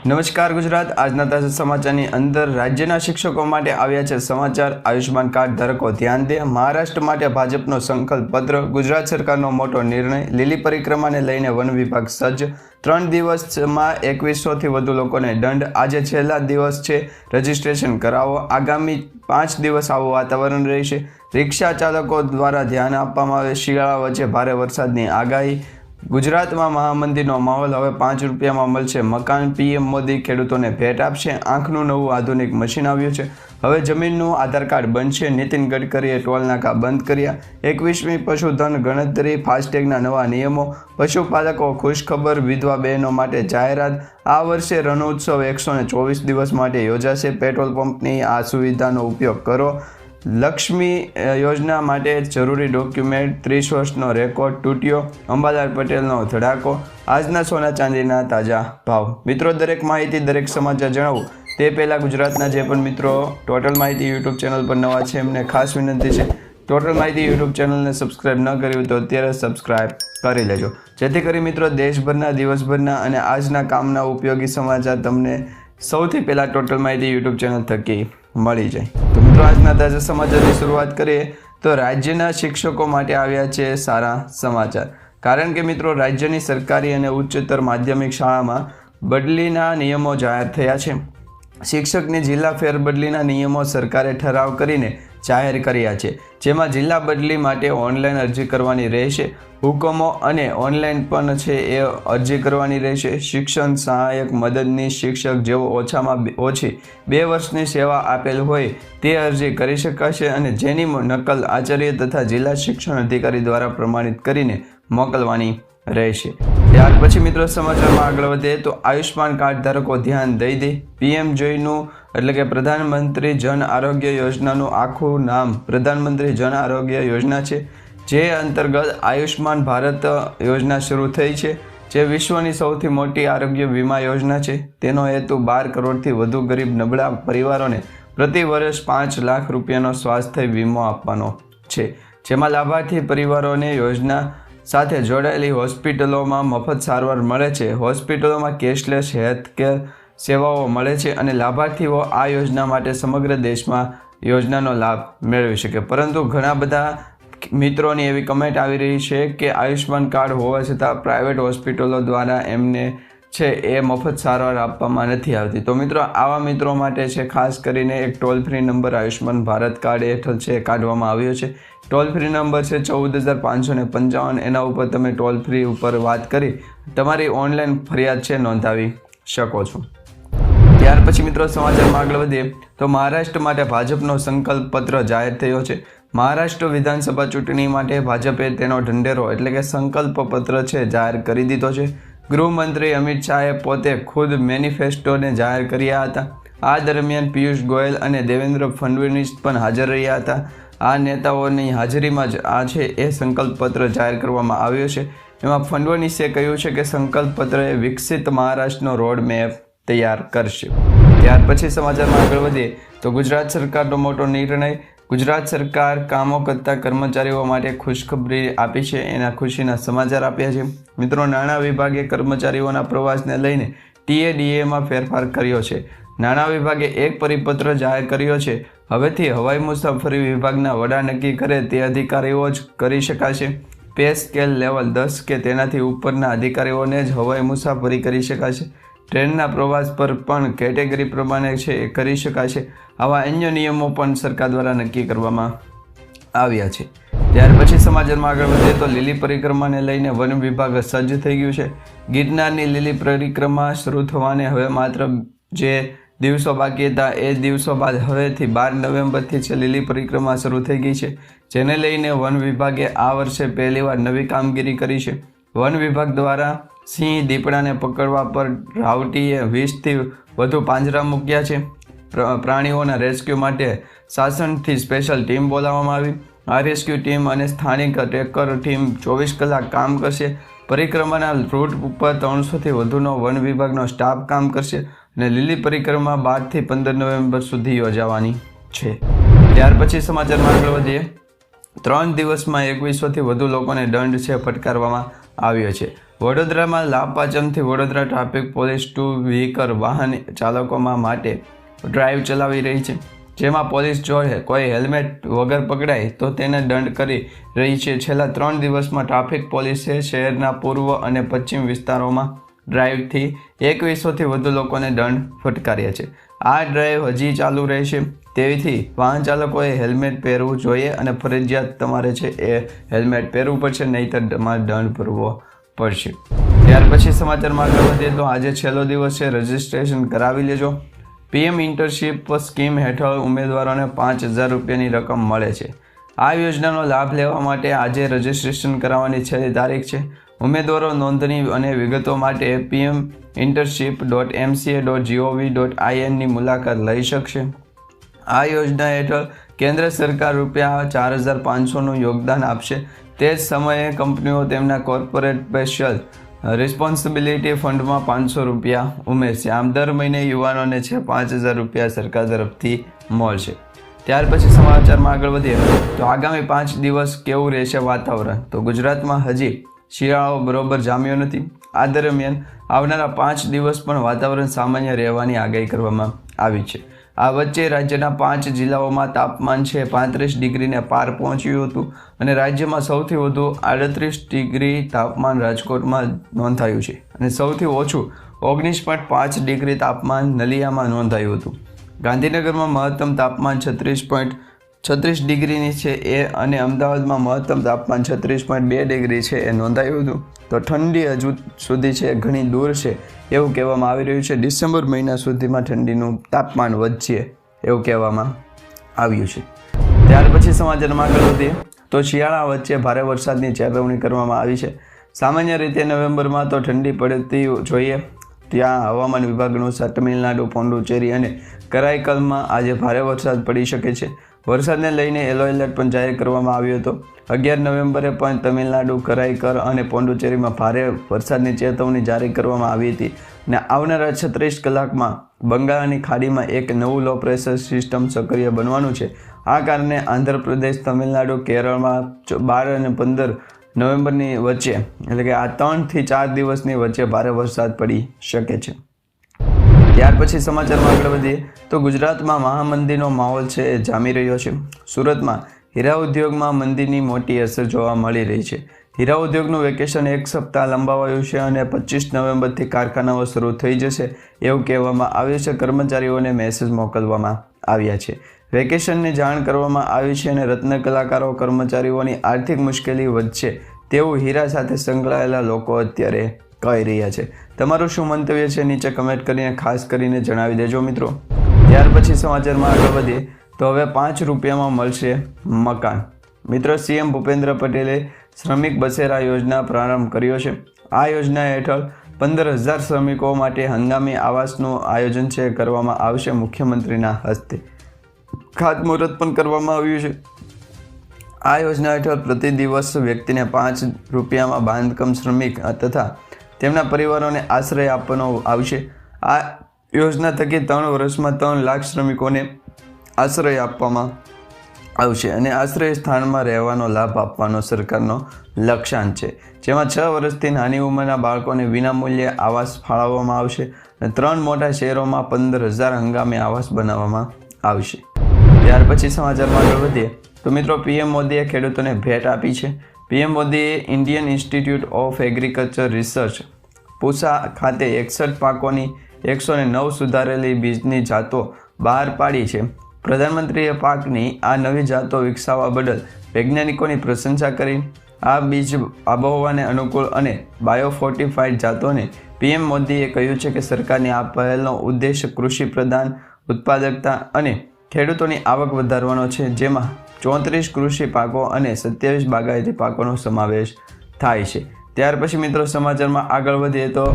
નમસ્કાર ગુજરાત, આજના તાજા સમાચારની અંદર રાજ્યના શિક્ષકો માટે આવ્યા છે સમાચાર। આયુષ્માન કાર્ડ ધારકો ધ્યાન દે, મહારાષ્ટ્ર માટે ભાજપનો સંકલ્પ પત્ર, ગુજરાત સરકારનો મોટો નિર્ણય, લીલી પરિક્રમાને લઈને વન વિભાગ સજ્જ, 3 દિવસમાં 2100થી વધુ લોકોને દંડ, આજે છેલ્લા દિવસ છે, રજીસ્ટ્રેશન કરાવો, આગામી 5 દિવસ આવું વાતાવરણ રહેશે, રિક્ષા ચાલકો દ્વારા ધ્યાન આપવામાં આવે, શિયાળા વચ્ચે ભારે વરસાદની આગાહી, ગુજરાતમાં મહામંદીનો માહોલ, હવે 5 રૂપિયામાં મળશે મકાન, પીએમ મોદી ખેડૂતોને ભેટ આપશે, આંખનું નવું આધુનિક મશીન આવ્યું છે, હવે જમીનનું આધાર કાર્ડ બનશે, નીતિન ગડકરીએ ટોલનાકા બંધ કર્યા, 21મી પશુધન ગણતરી, ફાસ્ટેગના નવા નિયમો, પશુપાલકો ખુશખબર, વિધવા બહેનો માટે જાહેરાત, આ વર્ષે રણોત્સવ 124 દિવસ માટે યોજાશે, પેટ્રોલ પંપની આ સુવિધાનો ઉપયોગ કરો, લક્ષ્મી યોજના માટે જરૂરી ડોક્યુમેન્ટ, 30 વર્ષનો રેકોર્ડ તૂટ્યો, અંબાલાલ પટેલનો ધડાકો, આજના સોના ચાંદીના તાજા ભાવ। મિત્રો, દરેક માહિતી, દરેક સમાચાર જણાવું તે પહેલાં ગુજરાતના જે પણ મિત્રો ટોટલ માહિતી યુટ્યુબ ચેનલ પર નવા છે એમને ખાસ વિનંતી છે, ટોટલ માહિતી યુટ્યુબ ચેનલને સબસ્ક્રાઇબ ન કર્યું તો અત્યારે સબસ્ક્રાઇબ કરી લેજો, જેથી કરી મિત્રો દેશભરના, દિવસભરના અને આજના કામના ઉપયોગી સમાચાર તમને સૌથી પહેલાં ટોટલ માહિતી યુટ્યુબ ચેનલ થકી મળી જાય। તો મિત્રો, આજના તાજા સમાચારની શરૂઆત કરીએ તો રાજ્યના શિક્ષકો માટે આવ્યા છે સારા સમાચાર, કારણ કે મિત્રો રાજ્યની સરકારી અને ઉચ્ચતર માધ્યમિક શાળામાં બદલીના નિયમો જાહેર થયા છે। શિક્ષકની જિલ્લા ફેરબદલીના નિયમો સરકારે ઠરાવ કરીને જાહેર કર્યા છે, જેમાં જિલ્લા બદલી માટે ઓનલાઈન અરજી કરવાની રહેશે, હુકમો અને ઓનલાઈન પણ છે એ અરજી કરવાની રહેશે। શિક્ષણ સહાયક, મદદનીશ શિક્ષક જેઓ ઓછામાં ઓછી 2 વર્ષની સેવા આપેલ હોય તે અરજી કરી શકાશે અને જેની નકલ આચાર્ય તથા જિલ્લા શિક્ષણ અધિકારી દ્વારા પ્રમાણિત કરીને મોકલવાની રહેશે। ત્યાર પછી મિત્રો સમાચારમાં આગળ વધે તો આયુષ્માન કાર્ડ ધારકો ધ્યાન દઈ દે, પીએમ જયનું એટલે કે પ્રધાનમંત્રી જન આરોગ્ય યોજનાનું આખું નામ પ્રધાનમંત્રી જન આરોગ્ય યોજના છે, જે અંતર્ગત આયુષ્માન ભારત યોજના શરૂ થઈ છે, જે વિશ્વની સૌથી મોટી આરોગ્ય વીમા યોજના છે। તેનો હેતુ 12 કરોડથી વધુ ગરીબ નબળા પરિવારોને પ્રતિ વર્ષ 5 લાખ રૂપિયાનો સ્વાસ્થ્ય વીમો આપવાનો છે, જેમાં લાભાર્થી પરિવારોને યોજના સાથે જોડાયેલી હોસ્પિટલોમાં મફત સારવાર મળે છે, હોસ્પિટલોમાં કેશલેસ હેલ્થકેર સેવાઓ મળે છે અને લાભાર્થીઓ આ યોજના માટે સમગ્ર દેશમાં યોજનાનો લાભ મેળવી શકે। પરંતુ ઘણા બધા મિત્રોની એવી કમેન્ટ આવી રહી છે કે આયુષ્માન કાર્ડ હોવા છતાં પ્રાઇવેટ હોસ્પિટલો દ્વારા એમને છે એ મફત સારવાર આપવામાં નથી આવતી। તો મિત્રો, આવા મિત્રો માટે છે ખાસ કરીને એક toll free number Ayushman Bharat card હેઠળ છે કાઢવામાં આવ્યો છે। ટોલ ફ્રી નંબર છે 14,555, એના ઉપર તમે ટોલ ફ્રી ઉપર વાત કરી તમારી ઓનલાઈન ફરિયાદ છે નોંધાવી શકો છો। ત્યાર પછી મિત્રો સમાચારમાં આગળ વધીએ તો મહારાષ્ટ્ર માટે ભાજપનો સંકલ્પ પત્ર જાહેર થયો છે। મહારાષ્ટ્ર વિધાનસભા ચૂંટણી માટે ભાજપે તેનો ઢંઢેરો એટલે કે સંકલ્પ પત્ર છે જાહેર કરી દીધો છે। ગૃહમંત્રી અમિત શાહે પોતે ખુદ મેનિફેસ્ટોને જાહેર કર્યા હતા। આ દરમિયાન પિયુષ ગોયલ અને દેવેન્દ્ર ફડણવીસ પણ હાજર રહ્યા હતા। આ નેતાઓની હાજરીમાં જ આ છે એ સંકલ્પ પત્ર જાહેર કરવામાં આવ્યો છે। એમાં ફડણવીસે કહ્યું છે કે સંકલ્પ પત્ર એ વિકસિત મહારાષ્ટ્રનો રોડ મેપ તૈયાર કરશે। ત્યાર પછી સમાચારમાં આગળ વધીએ તો ગુજરાત સરકારનો મોટો નિર્ણય, ગુજરાત સરકાર કામો કરતા કર્મચારીઓ માટે ખુશખબરી આપી છે, એના ખુશીના સમાચાર આપ્યા છે। મિત્રો, નાણાં વિભાગે કર્મચારીઓના પ્રવાસને લઈને TADAમાં ફેરફાર કર્યો છે। નાણાં વિભાગે એક પરિપત્ર જાહેર કર્યો છે, હવેથી હવાઈ મુસાફરી વિભાગના વડા નક્કી કરે તે અધિકારીઓ જ કરી શકાશે। પે સ્કેલ લેવલ 10 કે તેનાથી ઉપરના અધિકારીઓને જ હવાઈ મુસાફરી કરી શકાશે। ટ્રેનના પ્રવાસ પર પણ કેટેગરી પ્રમાણે છે એ કરી શકાશે। આવા અન્ય નિયમો પણ સરકાર દ્વારા નક્કી કરવામાં આવ્યા છે। ત્યાર પછી સમાચારમાં આગળ વધીએ તો લીલી પરિક્રમાને લઈને વન વિભાગ સજ્જ થઈ ગયું છે। ગિરનારની લીલી પરિક્રમા શરૂ થવાને હવે માત્ર જે દિવસો બાકી હતા એ દિવસો બાદ હવેથી 12 નવેમ્બરથી છે લીલી પરિક્રમા શરૂ થઈ ગઈ છે, જેને લઈને વન વિભાગે આ વર્ષે પહેલીવાર નવી કામગીરી કરી છે। વન વિભાગ દ્વારા સિંહ, દીપડાને પકડવા પર રાવટીએ 20થી વધુ પાંજરા મૂક્યા છે। પ્રાણીઓના રેસ્ક્યુ માટે શાસનથી સ્પેશિયલ ટીમ બોલાવવામાં આવી। આ રેસ્ક્યુ ટીમ અને સ્થાનિક ટ્રેકર ટીમ 24 કલાક કામ કરશે। પરિક્રમાના રૂટ ઉપર 300થી વધુનો વન વિભાગનો સ્ટાફ કામ કરશે અને લીલી પરિક્રમા 12થી 15 નવેમ્બર સુધી યોજાવાની છે। ત્યાર પછી સમાચારમાં આગળ વધીએ 3 દિવસમાં 2100થી વધુ લોકોને દંડ છે ફટકારવામાં આવ્યો છે। વડોદરામાં લાભ પાંચમથી વડોદરા ટ્રાફિક પોલીસ 2 વ્હીકલ વાહન ચાલકોમાં માટે ડ્રાઈવ ચલાવી રહી છે, જેમાં પોલીસ જો કોઈ હેલ્મેટ વગર પકડાય તો તેને દંડ કરી રહી છે. છેલ્લા 3 દિવસમાં ટ્રાફિક પોલીસે શહેરના પૂર્વ અને પશ્ચિમ વિસ્તારોમાં ડ્રાઈવથી 2100થી વધુ લોકોને દંડ ફટકાર્યા છે. આ ડ્રાઈવ હજી ચાલુ રહેશે, તેથી વાહન ચાલકોએ હેલ્મેટ પહેરવું જોઈએ અને ફરજિયાત તમારે છે એ હેલ્મેટ પહેરવું પડશે, નહીંતર તમારે દંડ ભરવો પડશે. ત્યાર પછી સમાચારમાં આગળ વધીએ તો આજે છેલ્લો દિવસ છે, રજીસ્ટ્રેશન કરાવી લેજો. PM ઇન્ટર્નશીપ સ્કીમ હેઠળ ઉમેદવારોને 5000 રૂપિયાની રકમ મળે છે. આ યોજનાનો લાભ લેવા માટે આજે રજીસ્ટ્રેશન કરાવવાની છેલ્લી તારીખ છે. ઉમેદવારો નોંધણી અને વિગતો માટે pminternship.mca.gov.in ની મુલાકાત લઈ શકશે. આ યોજના હેઠળ કેન્દ્ર સરકાર રૂપિયા 4500નું યોગદાન આપશે. તે જ સમયે કંપનીઓ તેમના કોર્પોરેટ સ્પેશિયલ રિસ્પોન્સિબિલિટી ફંડમાં 500 રૂપિયા ઉમેરશે. આમ દર મહિને યુવાનોને છે 5000 રૂપિયા સરકાર તરફથી મળશે. ત્યાર પછી સમાચારમાં આગળ વધીએ તો આગામી 5 દિવસ કેવું રહેશે વાતાવરણ? તો ગુજરાતમાં હજી શિયાળો બરોબર જામ્યો નથી. આ દરમિયાન આવનારા 5 દિવસ પણ વાતાવરણ સામાન્ય રહેવાની આગાહી કરવામાં આવી છે. આ વચ્ચે રાજ્યના 5 જિલ્લાઓમાં તાપમાન છે 35 ડિગ્રીને પાર પહોંચ્યું હતું અને રાજ્યમાં સૌથી વધુ 38 ડિગ્રી તાપમાન રાજકોટમાં નોંધાયું છે અને સૌથી ઓછું 19.5 ડિગ્રી તાપમાન નલિયામાં નોંધાયું હતું. ગાંધીનગરમાં મહત્તમ તાપમાન 36 ડિગ્રીની છે અને અમદાવાદમાં મહત્તમ તાપમાન 36.2 ડિગ્રી છે એ નોંધાયું હતું. તો ઠંડી હજુ સુધી છે ઘણી દૂર છે એવું કહેવામાં આવી રહ્યું છે. ડિસેમ્બર મહિના સુધીમાં ઠંડીનું તાપમાન વધશે એવું કહેવામાં આવ્યું છે. ત્યાર પછી સમાચારમાં આગળ વધીએ તો શિયાળા વચ્ચે ભારે વરસાદની ચેતવણી કરવામાં આવી છે. સામાન્ય રીતે નવેમ્બરમાં તો ઠંડી પડતી જોઈએ. ત્યાં હવામાન વિભાગ અનુસાર તમિલનાડુ, પોંડુચેરી અને કરાઈકલમાં આજે ભારે વરસાદ પડી શકે છે. વરસાદને લઈને યલો એલર્ટ પણ જાહેર કરવામાં આવ્યો હતો. 11 નવેમ્બરે પણ તમિલનાડુ, કરાઈકલ અને પોંડુચેરીમાં ભારે વરસાદની ચેતવણી જારી કરવામાં આવી હતી અને આવનારા 36 કલાકમાં બંગાળની ખાડીમાં એક નવું લો પ્રેશર સિસ્ટમ સક્રિય બનવાનું છે. આ કારણે આંધ્રપ્રદેશ, તમિલનાડુ, કેરળમાં 12 અને 15 નવેમ્બરની વચ્ચે એટલે કે આ 3 થી 4 દિવસની વચ્ચે ભારે વરસાદ પડી શકે છે. ત્યાર પછી સમાચારમાં આગળ વધીએ તો ગુજરાતમાં મહામંદીનો માહોલ છે એ જામી રહ્યો છે. સુરતમાં હીરા ઉદ્યોગમાં મંદીની મોટી અસર જોવા મળી રહી છે. હીરા ઉદ્યોગનું વેકેશન 1 સપ્તાહ લંબાવાયું છે અને 25 નવેમ્બરથી કારખાનાઓ શરૂ થઈ જશે એવું કહેવામાં આવ્યું છે. કર્મચારીઓને મેસેજ મોકલવામાં આવ્યા છે. વેકેશનની જાણ કરવામાં આવી છે અને રત્ન કલાકારો, કર્મચારીઓની આર્થિક મુશ્કેલી વધશે તેવું હીરા સાથે સંકળાયેલા લોકો અત્યારે કહી રહ્યા છે. તમારું શું મંતવ્ય છે નીચે કમેન્ટ કરીને ખાસ કરીને જણાવી દેજો મિત્રો. ત્યાર પછી સમાચારમાં આગળ વધીએ તો હવે 5 રૂપિયામાં મળશે મકાન. મિત્રો, CM ભૂપેન્દ્ર પટેલે શ્રમિક બસેરા યોજના પ્રારંભ કર્યો છે. આ યોજના હેઠળ 15000 શ્રમિકો માટે હંગામી આવાસનું આયોજન છે કરવામાં આવશે. મુખ્યમંત્રીના હસ્તે ખાતમુહૂર્ત પણ કરવામાં આવ્યું છે. આ યોજના હેઠળ પ્રતિ દિવસ વ્યક્તિને 5 રૂપિયામાં બાંધકામ શ્રમિક તથા તેમના પરિવારોને આશ્રય આપવાનો આવશે. આ યોજના થકી 3 વર્ષમાં 3 લાખ શ્રમિકોને આશ્રય આપવામાં આવશે અને આશ્રય સ્થાનમાં રહેવાનો લાભ આપવાનો સરકારનો લક્ષ્યાંક છે. જેમાં 6 વર્ષથી નાની ઉંમરના બાળકોને વિનામૂલ્યે આવાસ ફાળવવામાં આવશે અને 3 મોટા શહેરોમાં 15000 હંગામી આવાસ બનાવવામાં આવશે. ત્યાર પછી સમાચારમાં આગળ વધીએ તો મિત્રો, PM મોદીએ ખેડૂતોને ભેટ આપી છે. PM મોદીએ Indian institute of agriculture research પૂસા ખાતે 61 પાકોની 109 સુધારેલી બીજની જાતો બહાર પાડી છે. પ્રધાનમંત્રીએ પાકની આ નવી જાતો વિકસાવવા બદલ વૈજ્ઞાનિકોની પ્રશંસા કરી. આ બીજ આબોહવાને અનુકૂળ અને બાયોફોર્ટિફાઈડ જાતોને PM મોદીએ કહ્યું છે કે સરકારની આ પહેલનો ઉદ્દેશ કૃષિ પ્રધાન, ઉત્પાદકતા અને ખેડૂતોની આવક વધારવાનો છે, જેમાં 34 કૃષિ પાકો અને 27 બાગાયતી પાકોનો સમાવેશ થાય છે. ત્યાર પછી મિત્રો સમાચારમાં આગળ વધીએ તો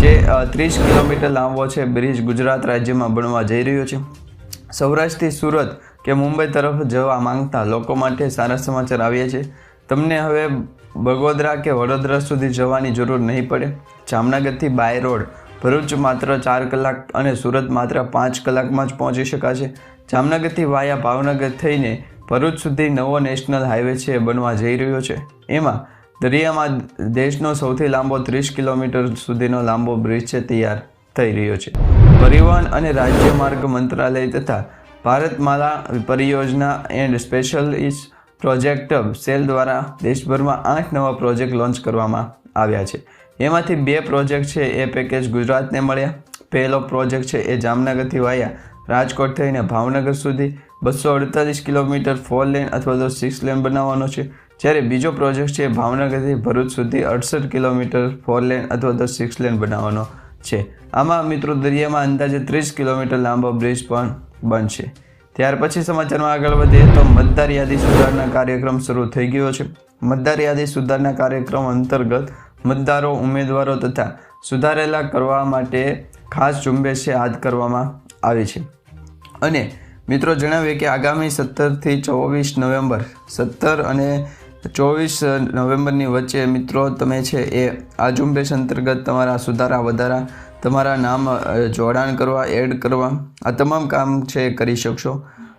જે 30 કિલોમીટર લાંબો છે બ્રિજ ગુજરાત રાજ્યમાં બનવા જઈ રહ્યો છે. સૌરાષ્ટ્રથી સુરત કે મુંબઈ તરફ જવા માંગતા લોકો માટે સારા સમાચાર આવ્યા છે. તમને હવે બગોદરા કે વડોદરા સુધી જવાની જરૂર નહીં પડે. જામનગરથી બાય રોડ ભરૂચ માત્ર 4 કલાક અને સુરત માત્ર 5 કલાકમાં જ પહોંચી શકાશે. જામનગરથી વાયા ભાવનગર થઈને ભરૂચ સુધી નવો નેશનલ હાઈવે છે બનવા જઈ રહ્યો છે. એમાં દરિયામાં દેશનો સૌથી લાંબો 30 કિલોમીટર સુધીનો લાંબો બ્રિજ છે તૈયાર થઈ રહ્યો છે. પરિવહન અને રાજ્ય માર્ગ મંત્રાલય તથા ભારતમાલા પરિયોજના એન્ડ સ્પેશિયલિસ્ટ પ્રોજેક્ટ સેલ દ્વારા દેશભરમાં 8 નવા પ્રોજેક્ટ લોન્ચ કરવામાં આવ્યા છે. એમાંથી 2 પ્રોજેક્ટ છે એ પેકેજ ગુજરાતને મળ્યા. પહેલો પ્રોજેક્ટ છે એ જામનગરથી વાયા રાજકોટ થઈને ભાવનગર સુધી 248 કિલોમીટર 4 લેન અથવા તો 6 લેન બનાવવાનો છે. જ્યારે બીજો પ્રોજેક્ટ છે ભાવનગરથી ભરૂચ સુધી 68 કિલોમીટર 4 લેન અથવા તો 6 લેન બનાવવાનો છે. આમાં મિત્રો દરિયામાં અંદાજે 30 કિલોમીટર લાંબો બ્રિજ પણ બનશે. ત્યાર પછી સમાચારમાં આગળ વધીએ તો મતદાર યાદી સુધારણા કાર્યક્રમ શરૂ થઈ ગયો છે. મતદાર યાદી સુધારણા કાર્યક્રમ અંતર્ગત મતદારો ઉમેદવારો તથા સુધારેલા કરવા માટે ખાસ ઝુંબેશ હાથ કરવામાં આવી છે. અને મિત્રો જણાવીએ કે આગામી 17 થી 24 નવેમ્બર 17 અને 24 નવેમ્બરની વચ્ચે મિત્રો તમે છે એ આ ઝુંબેશ અંતર્ગત તમારા સુધારા વધારા તમારા નામ જોડાણ કરવા એડ કરવા આ તમામ કામ છે કરી શકશો.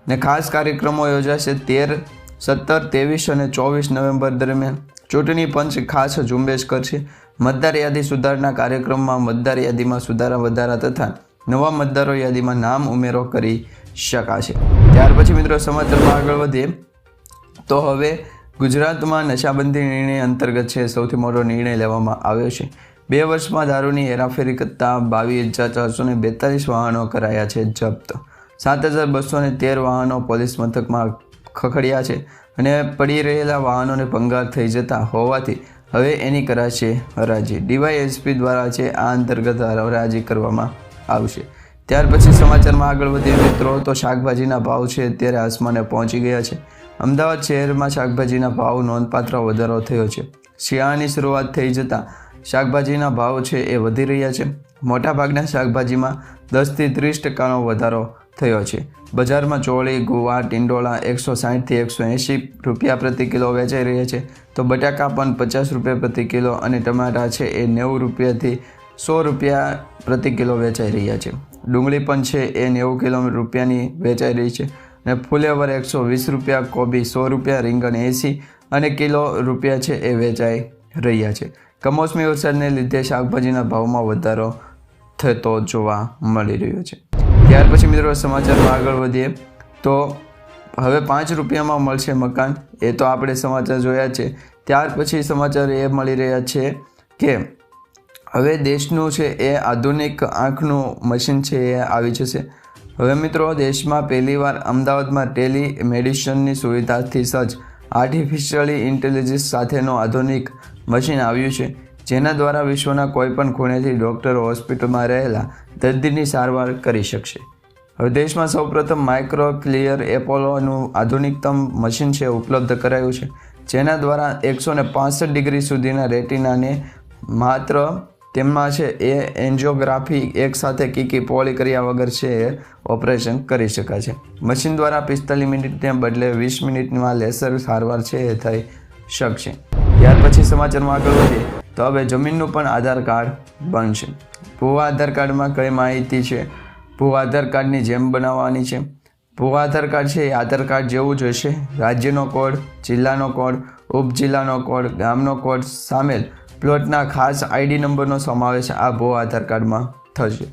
ને ખાસ કાર્યક્રમો યોજાશે 13, 17, 23 અને 24 નવેમ્બર દરમિયાન. ચૂંટણી પંચ ખાસ ઝુંબેશ કરશે. મતદાર યાદી સુધારણા કાર્યક્રમમાં મતદાર યાદીમાં સુધારા વધારા તથા નવા મતદારો યાદીમાં નામ ઉમેરો કરી શકાશે. ત્યાર પછી મિત્રો સમાચારમાં આગળ વધીએ તો હવે ગુજરાતમાં નશાબંધી નિર્ણય અંતર્ગત છે સૌથી મોટો નિર્ણય લેવામાં આવ્યો છે. 2 વર્ષમાં દારૂની હેરાફેરી કરતા 22,442 વાહનો કરાયા છે જપ્ત. 7,213 વાહનો પોલીસ મથકમાં ખખડ્યા છે અને પડી રહેલા વાહનોને ભંગાર થઈ જતા હોવાથી હવે એની કરાશે હરાજી. ડીવાયએસપી દ્વારા છે આ અંતર્ગત હરાજી કરવામાં આવશે. ત્યાર પછી સમાચારમાં આગળ વધીએ મિત્રો તો શાકભાજીના ભાવ છે અત્યારે આસમાને પહોંચી ગયા છે. અમદાવાદ શહેરમાં શાકભાજીના ભાવ નોંધપાત્ર વધારો થયો છે. શિયાળાની શરૂઆત થઈ જતાં શાકભાજીના ભાવ છે એ વધી રહ્યા છે. મોટાભાગના શાકભાજીમાં 10 થી 30% વધારો થયો છે. બજારમાં ચોળી, ગુવાર, ટીંડોળા 160 થી 180 રૂપિયા પ્રતિ કિલો વેચાઈ રહ્યા છે. તો બટાકા પણ 50 રૂપિયા પ્રતિ કિલો અને ટમાટા છે એ 90 રૂપિયાથી 100 રૂપિયા પ્રતિ કિલો વેચાઈ રહ્યા છે. ડુંગળી પણ છે એ 90 રૂપિયાની વેચાઈ રહી છે અને ફુલેવર 120 રૂપિયા, કોબી 100 રૂપિયા, રીંગણ 80 અને કિલો રૂપિયા છે એ વેચાઈ રહ્યા છે. કમોસમી વરસાદને લીધે શાકભાજીના ભાવમાં વધારો થતો જોવા મળી રહ્યો છે. ત્યાર પછી મિત્રો સમાચારમાં આગળ વધીએ તો હવે 5 રૂપિયામાં મળશે મકાન. એ તો આપણે સમાચાર જોયા છે. ત્યાર પછી સમાચાર એ મળી રહ્યા છે કે હવે દેશનું છે એ આધુનિક આંખનું મશીન છે એ આવી જશે. હવે મિત્રો દેશમાં પહેલીવાર અમદાવાદમાં ટેલી મેડિસિનની સુવિધાથી સજ્જ આર્ટિફિશિયલી ઇન્ટેલિજન્સ સાથેનું આધુનિક મશીન આવ્યું છે, જેના દ્વારા વિશ્વના કોઈપણ ખૂણેથી ડૉક્ટરો હોસ્પિટલમાં રહેલા દર્દીની સારવાર કરી શકશે. હવે દેશમાં સૌપ્રથમ માઇક્રો ક્લિયર એપોલોનું આધુનિકતમ મશીન છે ઉપલબ્ધ કરાયું છે, જેના દ્વારા 165 ડિગ્રી સુધીના રેટિનાને માત્ર તેમાં છે એ એન્જિયોગ્રાફી એકસાથે કીકી પોળી કર્યા વગર છે એ ઓપરેશન કરી શકાય છે. મશીન દ્વારા 45 મિનિટને બદલે 20 મિનિટમાં લેસર સારવાર છે એ થઈ શકશે. ત્યાર પછી સમાચારમાં આગળ વધીએ તો હવે જમીનનું પણ આધાર કાર્ડ બનશે. ભૂવા આધાર કાર્ડમાં કઈ માહિતી છે ભૂવા આધાર કાર્ડની જેમ બનાવવાની છે. ભૂવા આધાર કાર્ડ છે એ આધાર કાર્ડ જેવું જ હશે. રાજ્યનો કોડ, જિલ્લાનો કોડ, ઉપજિલ્લાનો કોડ, ગામનો કોડ સામેલ પ્લોટના ખાસ આઈડી નંબરનો સમાવેશ આ ભૂવા આધાર કાર્ડમાં થશે.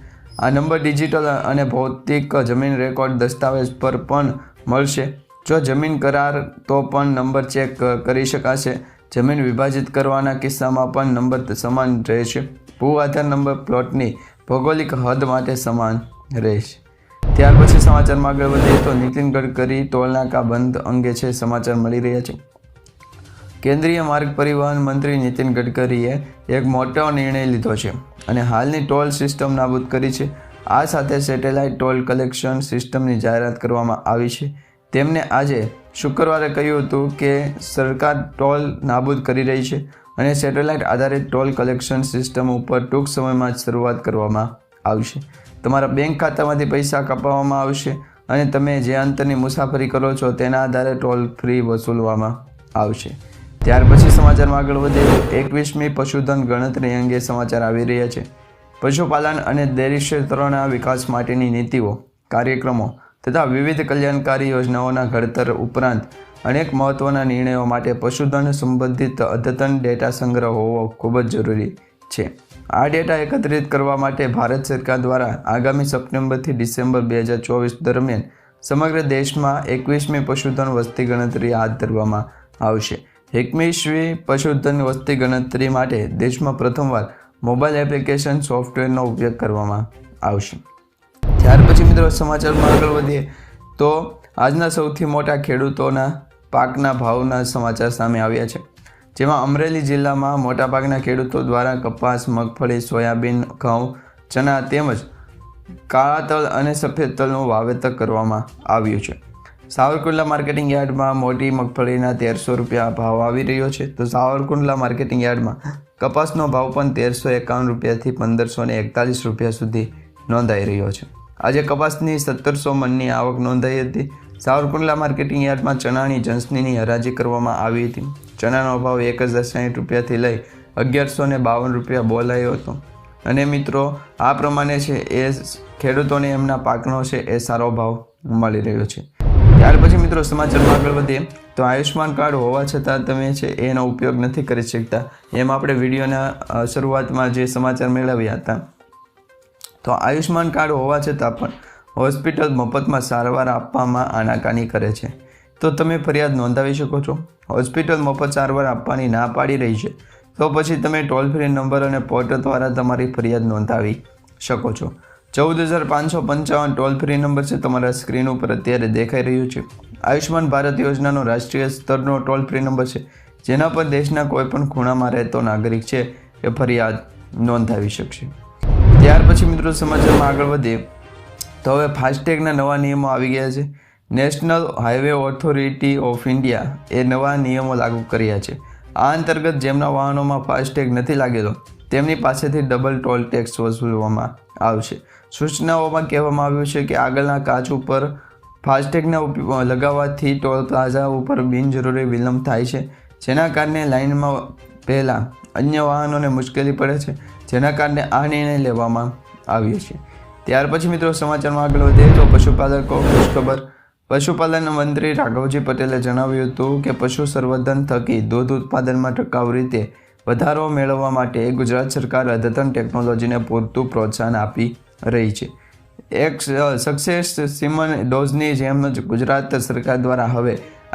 આ નંબર ડિજિટલ અને ભૌતિક જમીન રેકોર્ડ દસ્તાવેજ પર પણ મળશે. જો જમીન કરાર તો પણ નંબર ચેક કરી શકાશે. જમીન વિભાજિત કરવાના કિસ્સામાં પણ નંબર સમાન રહેશે. ભૂ આધાર નંબર પ્લોટની ભૌગોલિક હદ માટે સમાન રહેશે. ત્યાર પછી સમાચારમાં આગળ વધીએ તો નીતિન ગડકરી ટોલનાકા બંધ અંગે છે સમાચાર મળી રહ્યા છે. કેન્દ્રીય માર્ગ પરિવહન મંત્રી નીતિન ગડકરીએ એક મોટો નિર્ણય લીધો છે અને હાલની ટોલ સિસ્ટમ નાબૂદ કરી છે. આ સાથે સેટેલાઇટ ટોલ કલેક્શન સિસ્ટમની જાહેરાત કરવામાં આવી છે. તેમણે આજે શુક્રવારે કહ્યું હતું કે સરકાર ટોલ નાબૂદ કરી રહી છે અને સેટેલાઇટ આધારિત ટોલ કલેક્શન સિસ્ટમ ઉપર ટૂંક સમયમાં જ શરૂઆત કરવામાં આવશે. તમારા બેંક ખાતામાંથી પૈસા કપાવવામાં આવશે અને તમે જે અંતરની મુસાફરી કરો છો તેના આધારે ટોલ ફ્રી વસૂલવામાં આવશે. ત્યાર પછી સમાચારમાં આગળ વધીએ 21મી પશુધન ગણતરી અંગે સમાચાર આવી રહ્યા છે. પશુપાલન અને ડેરી ક્ષેત્રોના વિકાસ માટેની નીતિઓ, કાર્યક્રમો તથા વિવિધ કલ્યાણકારી યોજનાઓના ઘડતર ઉપરાંત અનેક મહત્ત્વના નિર્ણયો માટે પશુધન સંબંધિત અદ્યતન ડેટા સંગ્રહ હોવો ખૂબ જ જરૂરી છે. આ ડેટા એકત્રિત કરવા માટે ભારત સરકાર દ્વારા આગામી સપ્ટેમ્બરથી ડિસેમ્બર 2024 દરમિયાન સમગ્ર દેશમાં 21મી પશુધન વસ્તી ગણતરી હાથ ધરવામાં આવશે. 21મી પશુધન વસ્તી ગણતરી માટે દેશમાં પ્રથમવાર મોબાઈલ એપ્લિકેશન સોફ્ટવેરનો ઉપયોગ કરવામાં આવશે. ત્યાર પછી મિત્રો સમાચારમાં આગળ વધીએ તો આજના સૌથી મોટા ખેડૂતોના પાકના ભાવના સમાચાર સામે આવ્યા છે, જેમાં અમરેલી જિલ્લામાં મોટાભાગના ખેડૂતો દ્વારા કપાસ, મગફળી, સોયાબીન, ઘઉં, ચણા તેમજ કાળા તલ અને સફેદ તલનું વાવેતર કરવામાં આવ્યું છે. સાવરકુંડલા માર્કેટિંગ યાર્ડમાં મોટી મગફળીના 1300 રૂપિયા ભાવ આવી રહ્યો છે, તો સાવરકુંડલા માર્કેટિંગ યાર્ડમાં કપાસનો ભાવ પણ 1351 રૂપિયાથી 1541 રૂપિયા સુધી નોંધાઈ રહ્યો છે. આજે કપાસની 1700 મણની આવક નોંધાઈ હતી. સાવરકુંડલા માર્કેટિંગ યાર્ડમાં ચણાની જંસનીની હરાજી કરવામાં આવી હતી. ચણાનો ભાવ 1060 રૂપિયાથી લઈ 1152 રૂપિયા બોલાયો હતો. અને મિત્રો આ પ્રમાણે છે એ ખેડૂતોને એમના પાકનો છે એ સારો ભાવ મળી રહ્યો છે. ત્યાર પછી મિત્રો સમાચારમાં આગળ વધીએ તો આયુષ્માન કાર્ડ હોવા છતાં તમે છે એનો ઉપયોગ નથી કરી શકતા, એમ આપણે વિડીયોના શરૂઆતમાં જે સમાચાર મેળવ્યા હતા. તો આયુષ્માન કાર્ડ હોવા છતાં પણ હોસ્પિટલ મફતમાં સારવાર આપવામાં આનાકાની કરે છે, તો તમે ફરિયાદ નોંધાવી શકો છો. હોસ્પિટલ મફત સારવાર આપવાની ના પાડી રહી છે, તો પછી તમે ટોલ ફ્રી નંબર અને પોર્ટલ દ્વારા તમારી ફરિયાદ નોંધાવી શકો છો. 14,555 ટોલ ફ્રી નંબર છે, તમારા સ્ક્રીન ઉપર અત્યારે દેખાઈ રહ્યું છે. આયુષ્માન ભારત યોજનાનો રાષ્ટ્રીય સ્તરનો ટોલ ફ્રી નંબર છે, જેના પર દેશના કોઈપણ ખૂણામાં રહેતો નાગરિક છે એ ફરિયાદ નોંધાવી શકશે. ત્યાર પછી મિત્રો સમાચારમાં આગળ વધીએ તો હવે ફાસ્ટેગના નવા નિયમો આવી ગયા છે. National highway authority of India એ નવા નિયમો લાગુ કર્યા છે. આ અંતર્ગત જેમના વાહનોમાં ફાસ્ટેગ નથી લાગેલો તેમની પાસેથી ડબલ ટોલ ટેક્સ વસૂલવામાં આવશે. સૂચનાઓમાં કહેવામાં આવ્યું છે કે આગળના કાચ ઉપર ફાસ્ટેગના લગાવવાથી ટોલ પ્લાઝા ઉપર બિનજરૂરી વિલંબ થાય છે, જેના કારણે લાઇનમાં પહેલાં અન્ય વાહનોને મુશ્કેલી પડે છે, જેના કારણે આ નિર્ણય લેવામાં આવ્યો છે. ત્યાર પછી મિત્રો સમાચારમાં આગળ વધીએ તો પશુપાલકો ખુશખબર. પશુપાલન મંત્રી રાઘવજી પટેલે જણાવ્યું હતું કે પશુ સંવર્ધન થકી દૂધ ઉત્પાદનમાં ટકાઉ રીતે વધારો મેળવવા માટે ગુજરાત સરકાર અદ્યતન ટેકનોલોજીને પૂરતું પ્રોત્સાહન આપી રહી છે. એક સક્સેસ સિમન ડોઝની જેમ જ ગુજરાત સરકાર દ્વારા હવે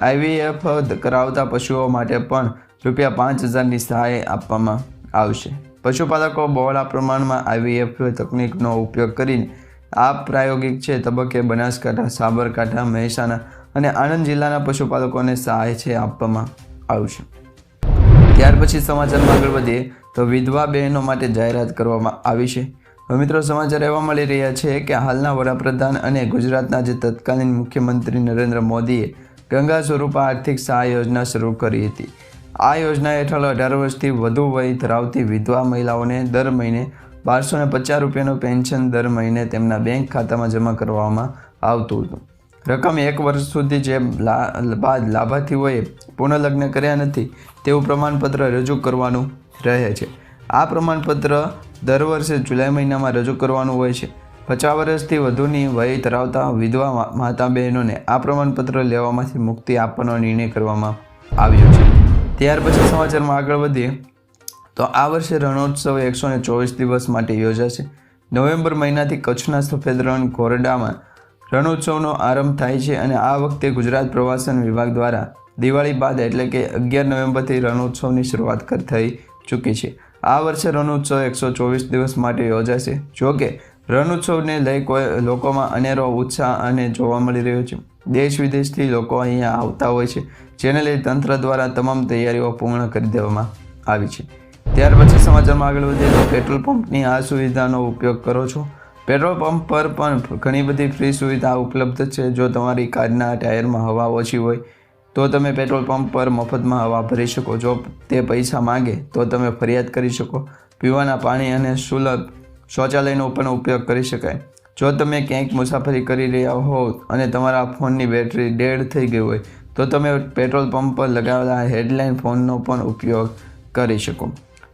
IVF કરાવતા પશુઓ માટે પણ ₹5000ની સહાય આપવામાં આવશે. પશુપાલકો બહોળા પ્રમાણમાં IVF તકનીકનો ઉપયોગ કરીને આ પ્રાયોગિક છે તબક્કે બનાસકાંઠા, સાબરકાંઠા, મહેસાણા અને આણંદ જિલ્લાના પશુપાલકોને સહાય છે આપવામાં આવશે. ત્યાર પછી સમાચારમાં આગળ વધીએ તો વિધવા બહેનો માટે જાહેરાત કરવામાં આવી છે. હવે મિત્રો સમાચાર એવા મળી રહ્યા છે કે હાલના વડાપ્રધાન અને ગુજરાતના જે તત્કાલીન મુખ્યમંત્રી નરેન્દ્ર મોદીએ ગંગા સ્વરૂપા આર્થિક સહાય યોજના શરૂ કરી હતી. આ યોજના હેઠળ 18 વર્ષથી વધુ વય ધરાવતી વિધવા મહિલાઓને દર મહિને 1250 રૂપિયાનું પેન્શન દર મહિને તેમના બેંક ખાતામાં જમા કરવામાં આવતું હતું. રકમ 1 વર્ષ સુધી જે બાદ લાભાર્થીઓએ પુનઃલગ્ન કર્યા નથી તેવું પ્રમાણપત્ર રજૂ કરવાનું રહે છે. આ પ્રમાણપત્ર દર વર્ષે જુલાઈ મહિનામાં રજૂ કરવાનું હોય છે. 50 વર્ષથી વધુની વય ધરાવતા વિધવા માતા બહેનોને આ પ્રમાણપત્ર લેવામાંથી મુક્તિ આપવાનો નિર્ણય કરવામાં આવ્યો છે. ત્યાર પછી સમાચારમાં આગળ વધીએ તો આ વર્ષે રણોત્સવ 124 દિવસ માટે યોજાશે. નવેમ્બર મહિનાથી કચ્છના સફેદ રણ ઘોરડામાં રણોત્સવનો આરંભ થાય છે અને આ વખતે ગુજરાત પ્રવાસન વિભાગ દ્વારા દિવાળી બાદ એટલે કે 11 નવેમ્બરથી રણોત્સવની શરૂઆત થઈ ચૂકી છે. આ વર્ષે રણોત્સવ 124 દિવસ માટે યોજાશે. જોકે રણોત્સવને લઈ લોકોમાં અનેરો ઉત્સાહ અને જોવા મળી રહ્યો છે. દેશ વિદેશથી લોકો અહીંયા આવતા હોય છે, જેને લઈ તંત્ર દ્વારા તમામ તૈયારીઓ પૂર્ણ કરી દેવામાં આવી છે. ત્યાર પછી સમાચારમાં આગળ વધીએ તો પેટ્રોલ પંપની આ સુવિધાનો ઉપયોગ કરો છો. પેટ્રોલ પંપ પર પણ ઘણી બધી ફ્રી સુવિધા ઉપલબ્ધ છે. જો તમારી કારના ટાયરમાં હવા ઓછી હોય તો તમે પેટ્રોલ પંપ પર મફતમાં હવા ભરી શકો. જો તે પૈસા માગે તો તમે ફરિયાદ કરી શકો. પીવાના પાણી અને સુલભ શૌચાલયનો પણ ઉપયોગ કરી શકાય. જો તમે ક્યાંક મુસાફરી કરી રહ્યા હો અને તમારા ફોનની બેટરી ડેડ થઈ ગઈ હોય તો તમે પેટ્રોલ પંપ પર લગાવેલા હેડલાઇન ફોનનો પણ ઉપયોગ કરી શકો.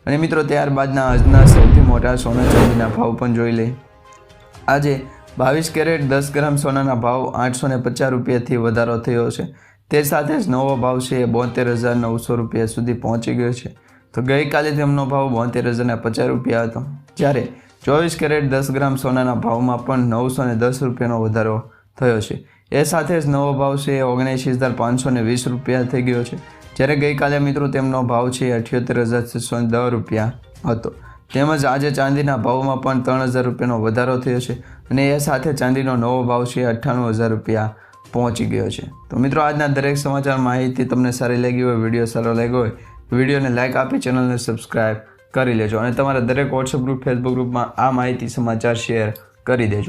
અને મિત્રો ત્યારબાદના આજના સૌથી મોટા સોના ચાંદીના ભાવ પણ જોઈ લઈએ. આજે 22 કેરેટ 10 ગ્રામ સોનાના ભાવ 850 રૂપિયાથી વધારો થયો છે. તે સાથે જ નવો ભાવ છે એ 72,900 રૂપિયા સુધી પહોંચી ગયો છે. તો ગઈકાલે તેમનો ભાવ 72,050 રૂપિયા હતો, જ્યારે 24 કેરેટ 10 ગ્રામ સોનાના ભાવમાં પણ 910 રૂપિયાનો વધારો થયો છે. એ સાથે જ નવો ભાવ છે એ 79,520 રૂપિયા થઈ ગયો છે, જ્યારે ગઈકાલે મિત્રો તેમનો ભાવ છે એ 78,610 રૂપિયા હતો. તેમજ આજે ચાંદીના ભાવમાં પણ 3,000 રૂપિયાનો વધારો થયો છે અને એ સાથે ચાંદીનો નવો ભાવ છે 98,000 રૂપિયા પહોંચી ગયો છે. તો મિત્રો, આજના દરેક સમાચાર માહિતી તમને સારી લાગી હોય, વિડીયો સારો લાગ્યો હોય, વિડીયોને લાઇક આપી ચેનલને સબસ્ક્રાઈબ કરી લેજો અને તમારા દરેક વોટ્સઅપ ગ્રુપ, ફેસબુક ગ્રુપમાં આ માહિતી સમાચાર શેર કરી દેજો.